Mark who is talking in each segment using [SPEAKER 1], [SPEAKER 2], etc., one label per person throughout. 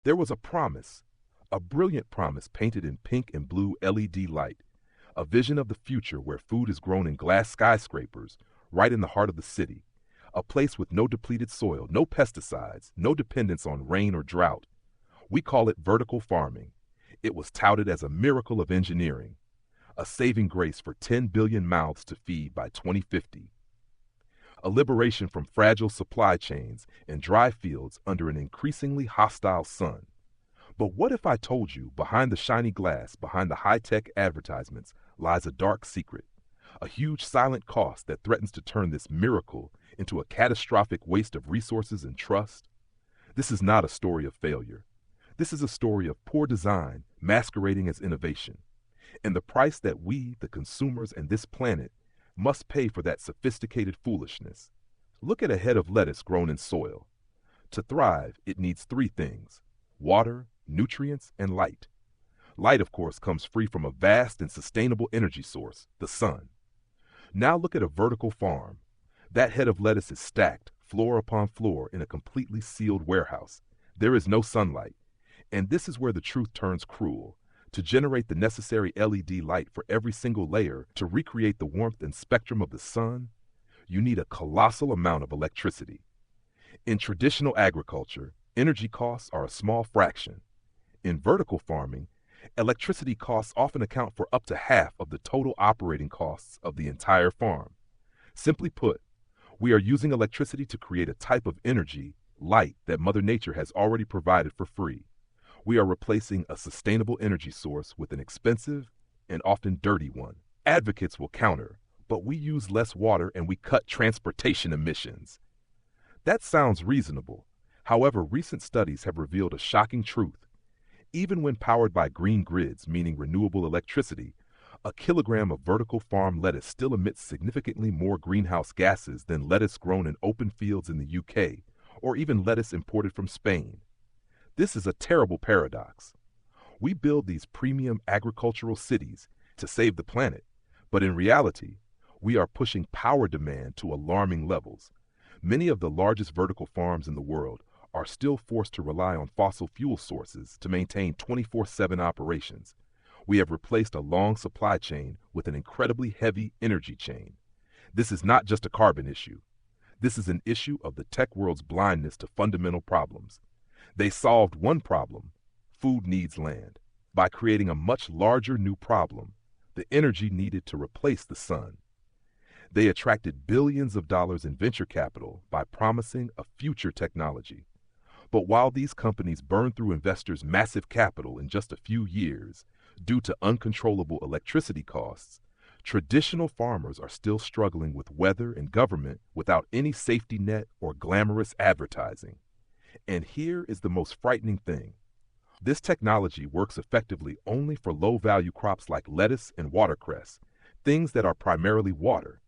[SPEAKER 1] There was a brilliant promise painted in pink and blue LED light, a vision of the future where food is grown in glass skyscrapers right in the heart of the city, a place with no depleted soil, no pesticides, no dependence on rain or drought. We call it vertical farming. It was touted as a miracle of engineering, a saving grace for 10 billion mouths to feed by 2050, a liberation from fragile supply chains and dry fields under an increasingly hostile sun. But what if I told you behind the shiny glass, behind the high-tech advertisements, lies a dark secret, a huge silent cost that threatens to turn this miracle into a catastrophic waste of resources and trust? This is not a story of failure. This is a story of poor design masquerading as innovation, and the price that we, the consumers and this planet, must pay for that sophisticated foolishness. Look at a head of lettuce grown in soil. To thrive, it needs three things: water, nutrients, and light. Light, of course, comes free from a vast and sustainable energy source, the sun. Now look at a vertical farm. That head of lettuce is stacked, floor upon floor, in a completely sealed warehouse. There is no sunlight. And this is where the truth turns cruel. To generate the necessary LED light for every single layer to recreate the warmth and spectrum of the sun, you need a colossal amount of electricity. In traditional agriculture, energy costs are a small fraction. In vertical farming, electricity costs often account for up to half of the total operating costs of the entire farm. Simply put, we are using electricity to create a type of energy, light, that Mother Nature has already provided for free. We are replacing a sustainable energy source with an expensive and often dirty one. Advocates will counter, but we use less water and we cut transportation emissions. That sounds reasonable. However, recent studies have revealed a shocking truth. Even when powered by green grids, meaning renewable electricity, a kilogram of vertical farm lettuce still emits significantly more greenhouse gases than lettuce grown in open fields in the UK, or even lettuce imported from Spain. This is a terrible paradox. We build these premium agricultural cities to save the planet, but in reality, we are pushing power demand to alarming levels. Many of the largest vertical farms in the world are still forced to rely on fossil fuel sources to maintain 24/7 operations. We have replaced a long supply chain with an incredibly heavy energy chain. This is not just a carbon issue. This is an issue of the tech world's blindness to fundamental problems. They solved one problem: food needs land, by creating a much larger new problem: the energy needed to replace the sun. They attracted billions of dollars in venture capital by promising a future technology. But while these companies burn through investors' massive capital in just a few years due to uncontrollable electricity costs, traditional farmers are still struggling with weather and government without any safety net or glamorous advertising. And here is the most frightening thing. This technology works effectively only for low-value crops like lettuce and watercress, things that are primarily water.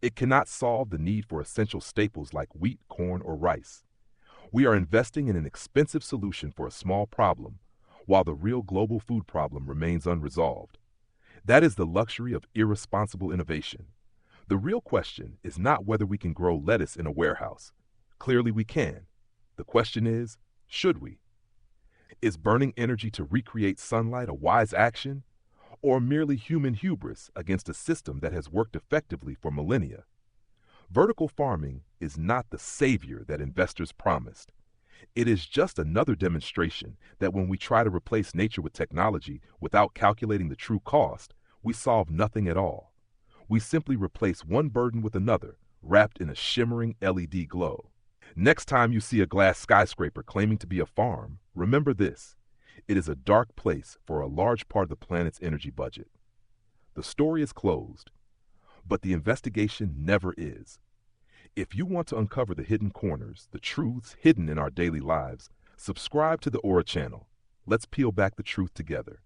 [SPEAKER 1] It cannot solve the need for essential staples like wheat, corn, or rice. We are investing in an expensive solution for a small problem, while the real global food problem remains unresolved. That is the luxury of irresponsible innovation. The real question is not whether we can grow lettuce in a warehouse. Clearly we can. The question is, should we? Is burning energy to recreate sunlight a wise action, or merely human hubris against a system that has worked effectively for millennia? Vertical farming is not the savior that investors promised. It is just another demonstration that when we try to replace nature with technology without calculating the true cost, we solve nothing at all. We simply replace one burden with another, wrapped in a shimmering LED glow. Next time you see a glass skyscraper claiming to be a farm, remember this: it is a dark place for a large part of the planet's energy budget. The story is closed, but the investigation never is. If you want to uncover the hidden corners, the truths hidden in our daily lives, subscribe to the Aura channel. Let's peel back the truth together.